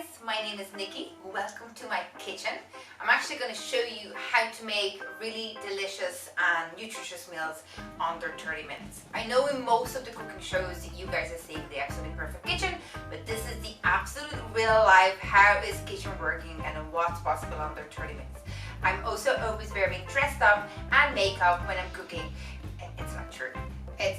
guys, my name is Nikki. Welcome to my kitchen. I'm actually going to show you how to make really delicious and nutritious meals under 30 minutes. I know in most of the cooking shows you guys are seeing the absolutely perfect kitchen, but this is the absolute real life, how is kitchen working and what's possible under 30 minutes. I'm also always wearing dressed up and makeup when I'm cooking. It's not true.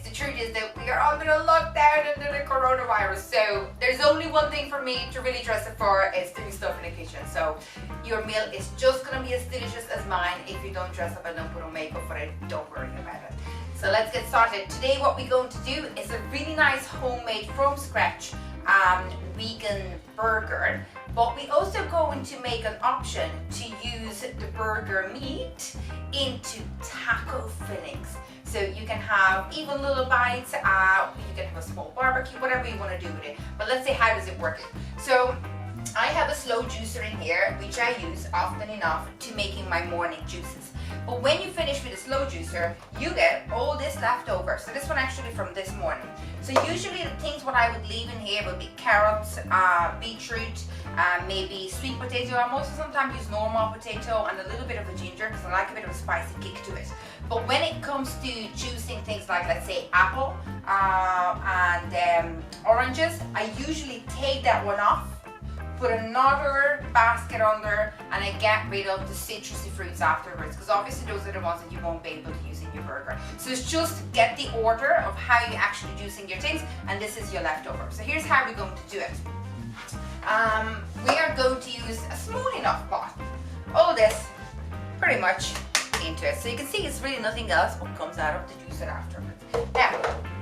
The truth is that we are under a lockdown under the coronavirus, so there's only one thing for me to really dress up for, is doing stuff in the kitchen. So your meal is just going to be as delicious as mine if you don't dress up and don't put on makeup for it. Don't worry about it. So let's get started. Today what we're going to do is a really nice homemade from scratch vegan burger, but we're also going to make an option to use the burger meat into taco fillings. So you can have even little bites, you can have a small barbecue, whatever you want to do with it. But let's say, how does it work? So I have a slow juicer in here, which I use often enough to making my morning juices. But when you finish with a slow juicer, you get all this left over. So this one actually from this morning. So usually the things what I would leave in here would be carrots, beetroot, maybe sweet potato. I also sometimes use normal potato and a little bit of a ginger because I like a bit of a spicy kick to it. But when it comes to juicing things like, let's say, apple and oranges, I usually take that one off, put another basket under, and I get rid of the citrusy fruits afterwards, because obviously those are the ones that you won't be able to use in your burger. So it's just get the order of how you're actually juicing your things, and this is your leftover. So here's how we're going to do it. We are going to use a small enough pot. All this pretty much into it. So you can see it's really nothing else what comes out of the juicer afterwards. Now,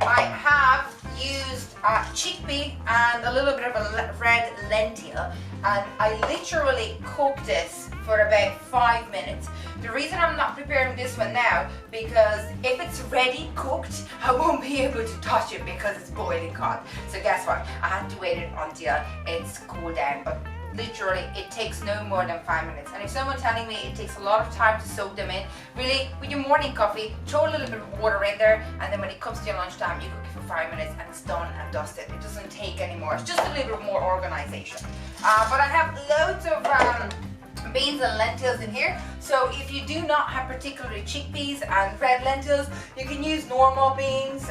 I have used chickpea and a little bit of a red lentil, and I literally cooked this for about 5 minutes. The reason I'm not preparing this one now, because if it's ready cooked, I won't be able to touch it because it's boiling hot. So guess what? I had to wait it until it's cooled down. But literally, it takes no more than 5 minutes. And if someone's telling me it takes a lot of time to soak them in, really, with your morning coffee, throw a little bit of water in there, and then when it comes to your lunchtime, you cook it for 5 minutes and it's done and dusted. It doesn't take any more. It's just a little bit more organization. But I have loads of beans and lentils in here. So if you do not have particularly chickpeas and red lentils, you can use normal beans,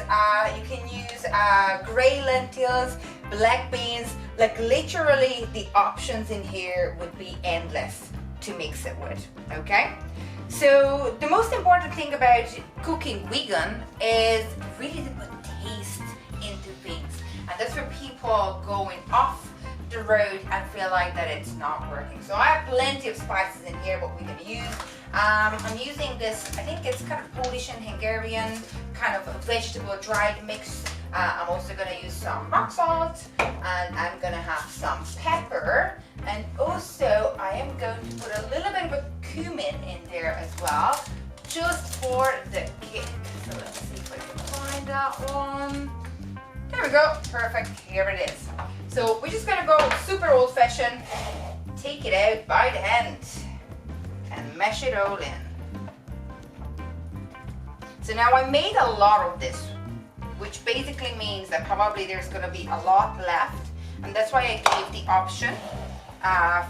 you can use gray lentils, black beans. Like literally the options in here would be endless to mix it with, okay? So the most important thing about cooking vegan is really to put taste into things. And that's where people going off the road and feel like that it's not working. So I have plenty of spices in here what we're going to use. I'm using this, I think it's kind of Polish and Hungarian kind of vegetable dried mix. I'm also going to use some rock salt, and I'm going to have some pepper, and also I am going to put a little bit of a cumin in there as well, just for the kick. So let's see if I can find that one. There we go, perfect, here it is. So we're just going to go super old fashioned, take it out by the hand and mash it all in. So now I made a lot of this, which basically means that probably there's going to be a lot left, and that's why I gave the option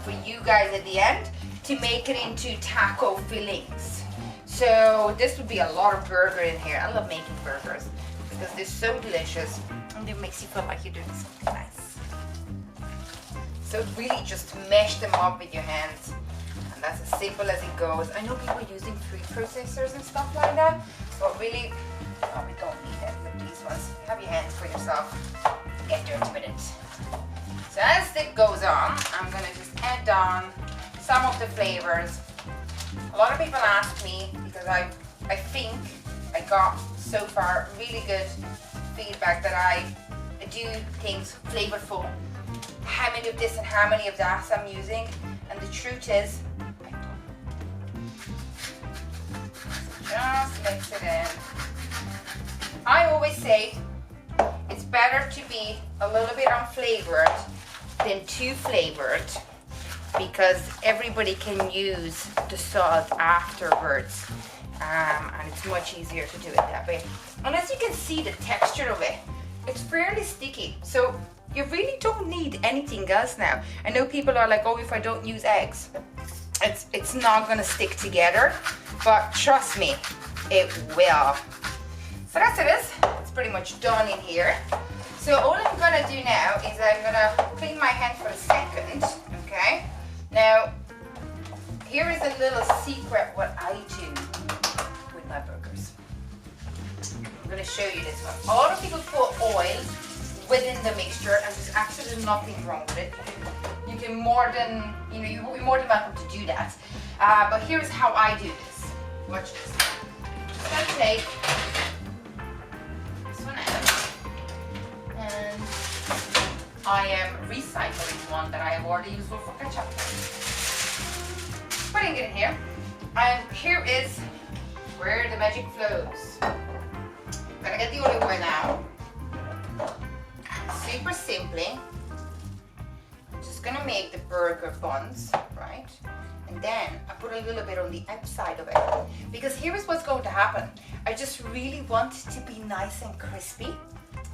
for you guys at the end to make it into taco fillings. So this would be a lot of burger in here. I love making burgers because they're so delicious and it makes you feel like you're doing something nice. So really just mash them up with your hands, and that's as simple as it goes. I know people are using food processors and stuff like that, but really, we don't need any of these ones. Have your hands for yourself. Get dirty with it. So as it goes on, I'm going to just add on some of the flavors. A lot of people ask me, because I think I got so far really good feedback that I do things flavorful. How many of this and how many of that I'm using, and the truth is, just mix it in. I always say it's better to be a little bit unflavored than too flavored, because everybody can use the salt afterwards, and it's much easier to do it that way. And as you can see, the texture of it, it's fairly sticky. So you really don't need anything else now. I know people are like, oh, if I don't use eggs, it's not gonna stick together, but trust me, it will. So that's it. It's pretty much done in here. So all I'm gonna do now is I'm gonna clean my hand for a second, okay? Now, here is a little secret what I do with my burgers. I'm gonna show you this one. A lot of people put oil within the mixture, and there's absolutely nothing wrong with it. You can more than, you're more than welcome to do that. But here's how I do this. Watch this. I'm gonna take this one out, and I am recycling one that I have already used for ketchup. Putting it in here, and here is where the magic flows. I'm gonna get the olive oil now. Super simply, I'm just gonna make the burger buns, right? And then I put a little bit on the outside of it, because here is what's going to happen. I just really want it to be nice and crispy,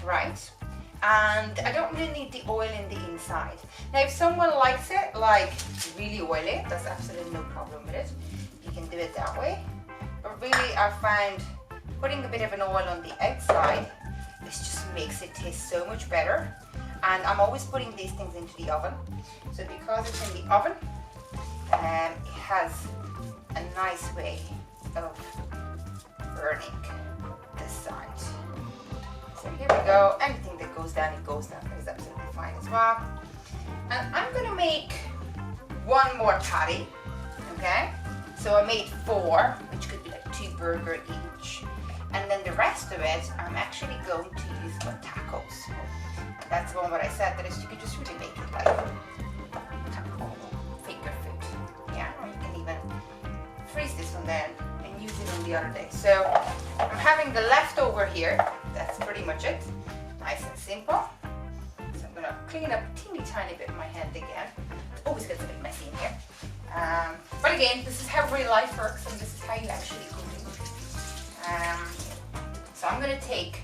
right? And I don't really need the oil in the inside. Now, if someone likes it like really oily, that's absolutely no problem with it. You can do it that way. But really, I find putting a bit of an oil on the outside, this just makes it taste so much better. And I'm always putting these things into the oven. So because it's in the oven, it has a nice way of burning this side. So here we go. Anything that goes down, it goes down. That is absolutely fine as well. And I'm gonna make one more patty, okay? So I made 4, which could be like 2 burger each. And then the rest of it, I'm actually going to use for tacos. And that's the one what I said, that is, you can just really make it like taco finger food. Yeah, or you can even freeze this one then and use it on the other day. So I'm having the leftover here. That's pretty much it. Nice and simple. So I'm gonna clean up a teeny tiny bit my hand again. It always gets a bit messy in here. But again, this is how real life works, and this is how you actually cook it. So I'm gonna take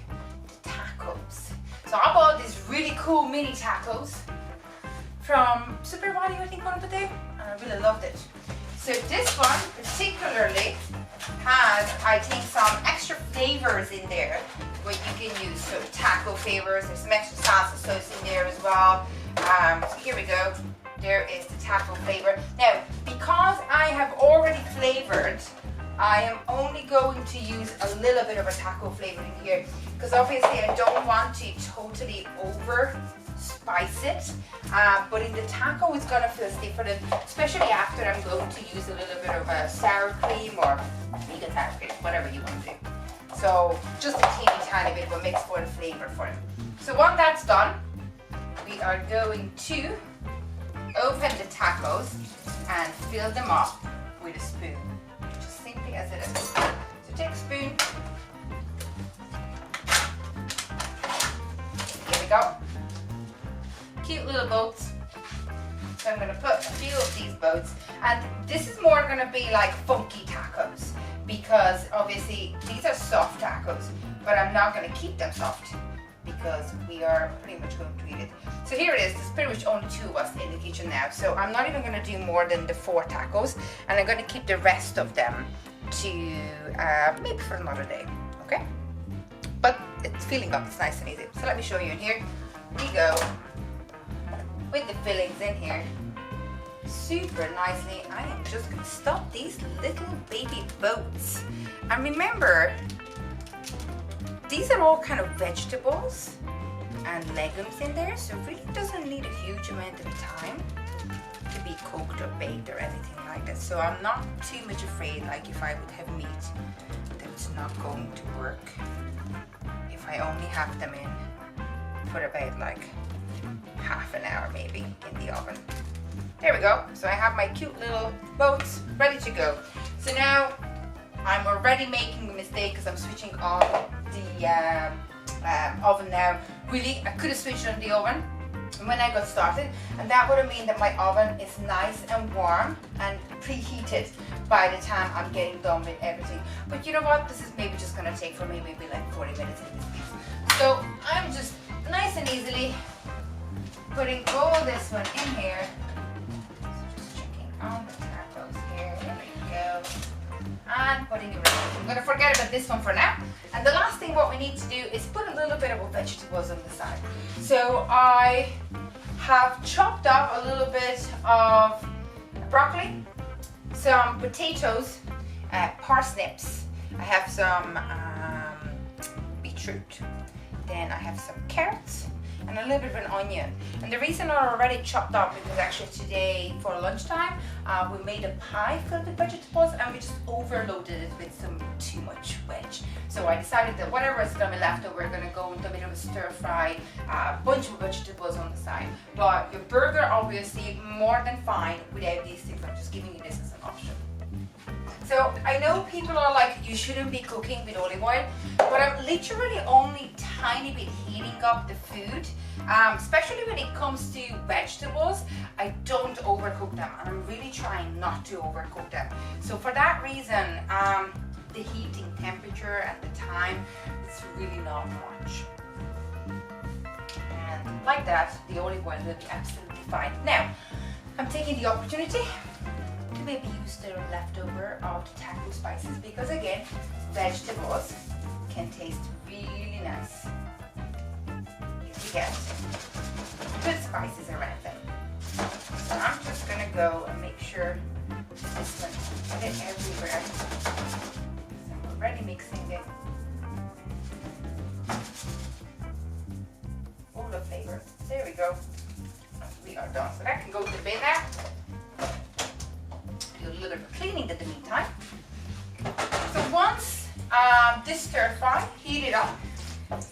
the tacos. So I bought these really cool mini tacos from Super Value, I think, one of the day, and I really loved it. So this one particularly has, I think, some extra flavors in there what you can use. So taco flavors, there's some extra salsa sauce in there as well. So here we go. There is the taco flavor. Now, because I have already flavored, I am only going to use a little bit of a taco flavor in here, because obviously I don't want to totally over spice it, but in the taco it's gonna feel different, especially after I'm going to use a little bit of a sour cream, or vegan sour cream, whatever you want to do. So just a teeny tiny bit of a mix for the flavor for it. So once that's done, we are going to open the tacos and fill them up with a spoon. Simply as it is. So take a spoon. Here we go. Cute little boats. So I'm going to put a few of these boats, and this is more going to be like funky tacos, because obviously these are soft tacos, but I'm not going to keep them soft because we are pretty much going to eat it. So here it is. There's pretty much only 2 of us in the kitchen now, so I'm not even going to do more than the 4 tacos, and I'm going to keep the rest of them to maybe for another day, okay? But it's filling up, it's nice and easy. So let me show you in here. We go with the fillings in here super nicely. I am just going to stuff these little baby boats. And remember, these are all kind of vegetables and legumes in there, so it really doesn't need a huge amount of time to be cooked or baked or anything like that. So I'm not too much afraid, like if I would have meat, that it's not going to work if I only have them in for about like half an hour maybe in the oven. There we go. So I have my cute little boats ready to go. So now I'm already making a mistake because I'm switching on the oven now. Really, I could have switched on the oven when I got started, and that would have meant that my oven is nice and warm and preheated by the time I'm getting done with everything. But you know what? This is maybe just going to take for me maybe like 40 minutes in this piece. So I'm just nice and easily putting all this one in here. So just checking on the tacos here. There we go. And putting it right. I'm going to forget about this one for now. And the last thing what we need to do is put a little bit of vegetables on the side. So I have chopped up a little bit of broccoli, some potatoes, parsnips. I have some beetroot. Then I have some carrots and a little bit of an onion. And the reason I already chopped up because actually today for lunchtime we made a pie filled with vegetables and we just overloaded it with some too much veg. So I decided that whatever is going to be left over, we're going to go into a bit of a stir fry, bunch of vegetables on the side. But your burger obviously more than fine without these things. I'm just giving you this as an option. So I know people are like, you shouldn't be cooking with olive oil, but I'm literally only tiny bit heating up the food, especially when it comes to vegetables. I don't overcook them, and I'm really trying not to overcook them. So for that reason, the heating temperature and the time is really not much. And like that, the olive oil will be absolutely fine. Now, I'm taking the opportunity to maybe use the leftover of the taco spices because again, vegetables can taste really nice if you get good spices around them. So I'm just gonna go and make sure this one get everywhere. So I'm already mixing it. All the flavor. There we go. We are done. So that can go to the bin now. Do a little bit of cleaning in the meantime. So once this stir fry heated up,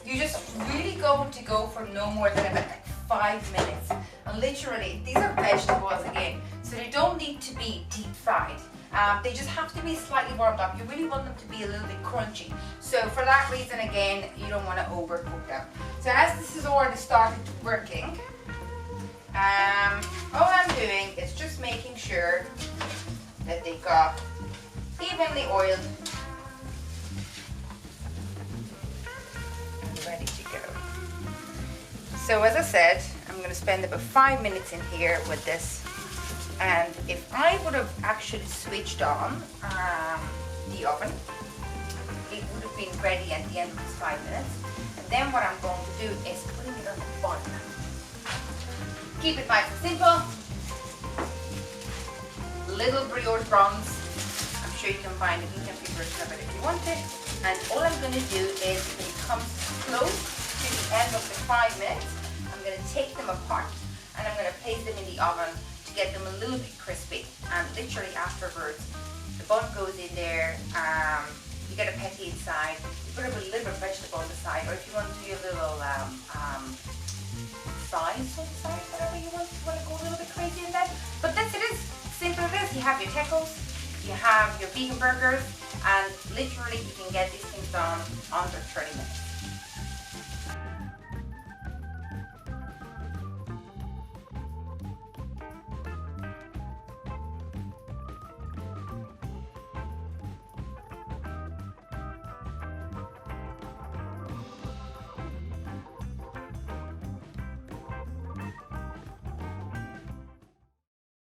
you just really going to go for no more than about like 5 minutes. And literally, these are vegetables again, so they don't need to be deep fried. They just have to be slightly warmed up. You really want them to be a little bit crunchy. So for that reason, again, you don't want to overcook them. So as this is already started working, all I'm doing is just making sure that they got evenly oiled and ready to go. So as I said, I'm going to spend about 5 minutes in here with this, and if I would have actually switched on the oven, it would have been ready at the end of this 5 minutes. And then what I'm going to do is putting it on the bun. Keep it nice and simple. Little brioche buns. I'm sure you can find a gluten-free version of it if you want it. And all I'm going to do is when it comes close to the end of the 5 minutes, I'm going to take them apart and I'm going to place them in the oven to get them a little bit crispy. And literally afterwards, the bun goes in there. You get a patty inside. You put a little bit of vegetable on the side, or if you want to do a little size on the side, whatever you want to go a little bit crazy in that. But that's it. Is simple as this. You have your tacos, you have your vegan burgers, and literally you can get these things done under 30 minutes.